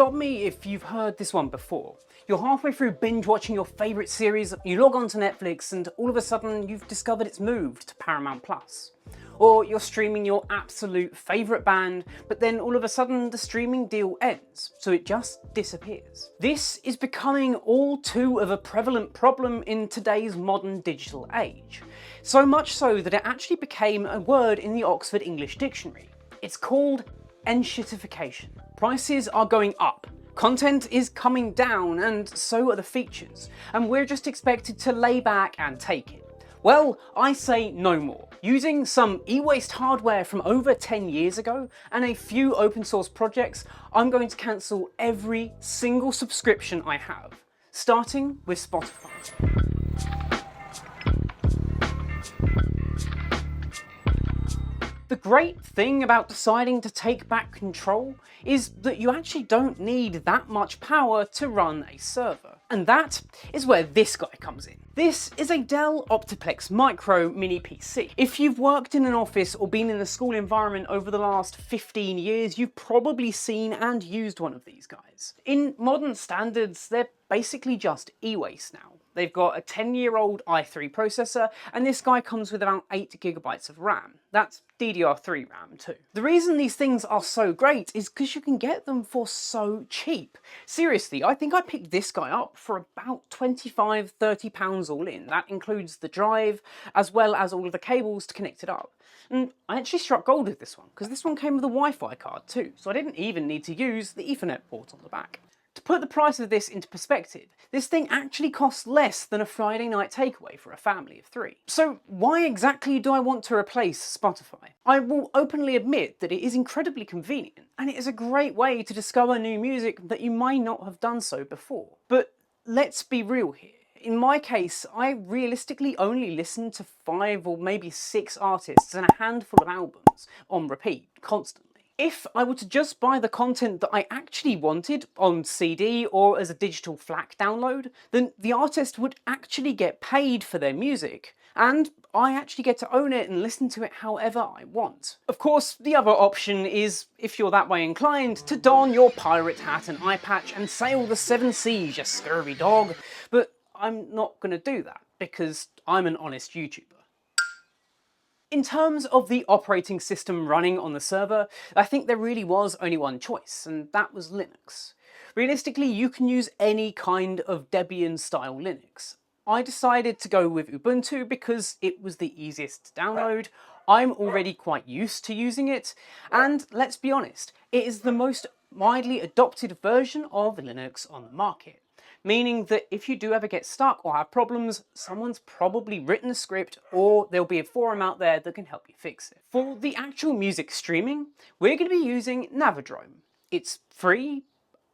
stop me if you've heard this one before. You're halfway through binge watching your favourite series, you log on to Netflix and all of a sudden you've discovered it's moved to Paramount Plus. Or you're streaming your absolute favourite band, but then all of a sudden the streaming deal ends, so it just disappears. This is becoming all too of a prevalent problem in today's modern digital age. So much so that it actually became a word in the Oxford English Dictionary. It's called enshittification. Prices are going up, content is coming down, and so are the features, and we're just expected to lay back and take it. Well, I say no more. Using some e-waste hardware from over 10 years ago and a few open source projects, I'm going to cancel every single subscription I have, starting with Spotify. The great thing about deciding to take back control is that you actually don't need that much power to run a server. And that is where this guy comes in. This is a Dell Optiplex Micro Mini PC. If you've worked in an office or been in a school environment over the last 15 years, you've probably seen and used one of these guys. In modern standards, they're basically just e-waste now. They've got a 10-year-old i3 processor, and this guy comes with around 8GB of RAM. That's DDR3 RAM too. The reason these things are so great is because you can get them for so cheap. Seriously, I think I picked this guy up for about £25–30 all in. That includes the drive, as well as all of the cables to connect it up. And I actually struck gold with this one, because this one came with a Wi-Fi card too, so I didn't even need to use the Ethernet port on the back. To put the price of this into perspective, this thing actually costs less than a Friday night takeaway for a family of 3. So why exactly do I want to replace Spotify? I will openly admit that it is incredibly convenient, and it is a great way to discover new music that you might not have done so before. But let's be real here. In my case, I realistically only listen to 5 or maybe 6 artists and a handful of albums on repeat, constantly. If I were to just buy the content that I actually wanted on CD or as a digital FLAC download, then the artist would actually get paid for their music, and I actually get to own it and listen to it however I want. Of course, the other option is, if you're that way inclined, to don your pirate hat and eye patch and sail the 7 seas, you scurvy dog, but I'm not going to do that, because I'm an honest YouTuber. In terms of the operating system running on the server, I think there really was only one choice, and that was Linux. Realistically, you can use any kind of Debian-style Linux. I decided to go with Ubuntu because it was the easiest to download. I'm already quite used to using it, and let's be honest, it is the most widely adopted version of Linux on the market. Meaning that if you do ever get stuck or have problems, someone's probably written a script, or there'll be a forum out there that can help you fix it. For the actual music streaming, we're going to be using Navidrome. It's free,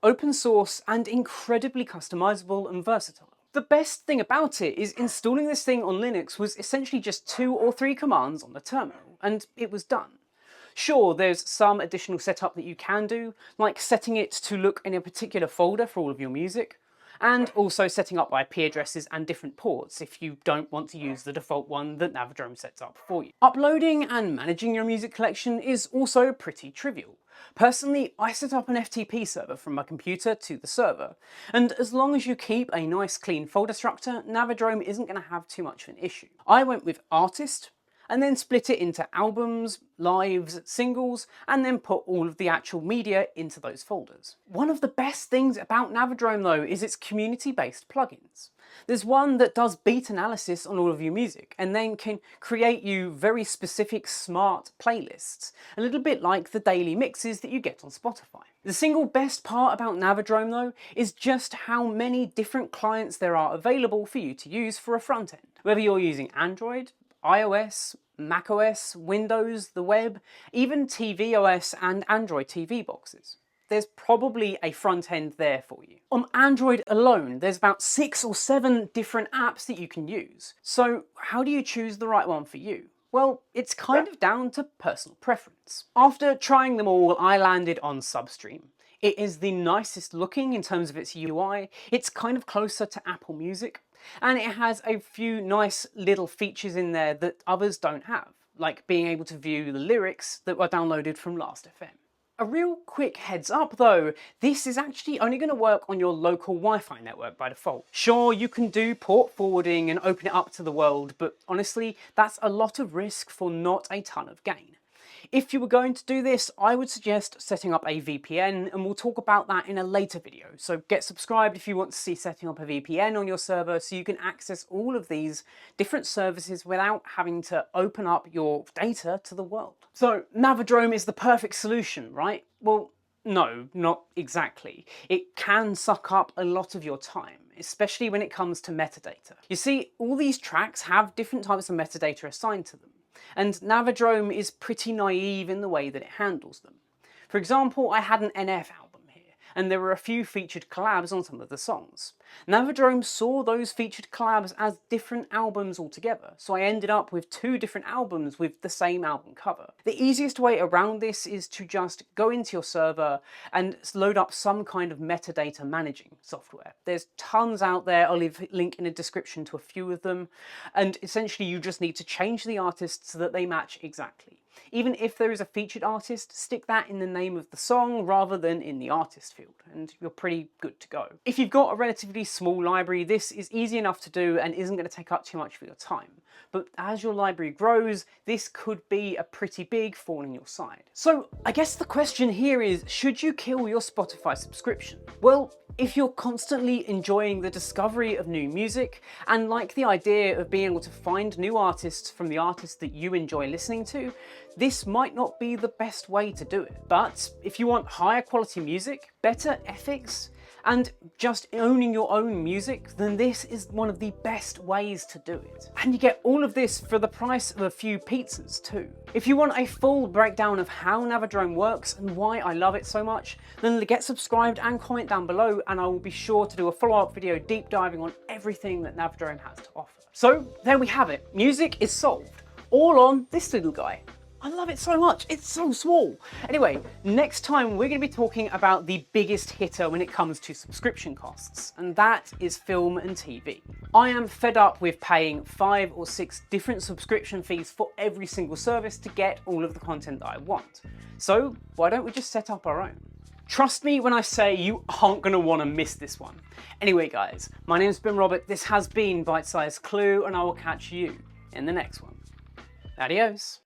open source, and incredibly customizable and versatile. The best thing about it is installing this thing on Linux was essentially just 2 or 3 commands on the terminal, and it was done. Sure, there's some additional setup that you can do, like setting it to look in a particular folder for all of your music, and also setting up IP addresses and different ports if you don't want to use the default one that Navidrome sets up for you. Uploading and managing your music collection is also pretty trivial. Personally, I set up an FTP server from my computer to the server, and as long as you keep a nice clean folder structure, Navidrome isn't going to have too much of an issue. I went with Artist, and then split it into albums, lives, singles, and then put all of the actual media into those folders. One of the best things about Navidrome though is its community-based plugins. There's one that does beat analysis on all of your music and then can create you very specific smart playlists, a little bit like the daily mixes that you get on Spotify. The single best part about Navidrome though is just how many different clients there are available for you to use for a front end. Whether you're using Android, iOS, macOS, Windows, the web, even tvOS and Android TV boxes. There's probably a front end there for you. On Android alone, there's about 6 or 7 different apps that you can use. So how do you choose the right one for you? Well, it's kind of down to personal preference. After trying them all, I landed on Substream. It is the nicest looking in terms of its UI, it's kind of closer to Apple Music, and it has a few nice little features in there that others don't have, like being able to view the lyrics that were downloaded from Last.fm. A real quick heads up though, this is actually only going to work on your local Wi-Fi network by default. Sure, you can do port forwarding and open it up to the world, but honestly, that's a lot of risk for not a ton of gain. If you were going to do this, I would suggest setting up a VPN, and we'll talk about that in a later video. So get subscribed if you want to see setting up a VPN on your server so you can access all of these different services without having to open up your data to the world. So Navidrome is the perfect solution, right? Well, no, not exactly. It can suck up a lot of your time, especially when it comes to metadata. You see, all these tracks have different types of metadata assigned to them, and Navidrome is pretty naive in the way that it handles them. For example, I had an NF album here, and there were a few featured collabs on some of the songs. Navidrome saw those featured collabs as different albums altogether, so I ended up with 2 different albums with the same album cover. The easiest way around this is to just go into your server and load up some kind of metadata managing software. There's tons out there, I'll leave a link in the description to a few of them, and essentially you just need to change the artists so that they match exactly. Even if there is a featured artist, stick that in the name of the song rather than in the artist field, and you're pretty good to go. If you've got a relatively small library, this is easy enough to do and isn't going to take up too much of your time. But as your library grows, this could be a pretty big thorn in your side. So I guess the question here is, should you kill your Spotify subscription? Well, if you're constantly enjoying the discovery of new music and like the idea of being able to find new artists from the artists that you enjoy listening to, this might not be the best way to do it. But if you want higher quality music, better ethics, and just owning your own music, then this is one of the best ways to do it. And you get all of this for the price of a few pizzas too. If you want a full breakdown of how Navidrome works and why I love it so much, then get subscribed and comment down below, and I will be sure to do a follow-up video deep diving on everything that Navidrome has to offer. So there we have it. Music is solved. All on this little guy. I love it so much, it's so small. Anyway, next time we're going to be talking about the biggest hitter when it comes to subscription costs, and that is film and TV. I am fed up with paying 5 or 6 different subscription fees for every single service to get all of the content that I want. So why don't we just set up our own? Trust me when I say you aren't going to want to miss this one. Anyway guys, my name's Ben Robert, this has been Bite Size Clue, and I will catch you in the next one. Adios.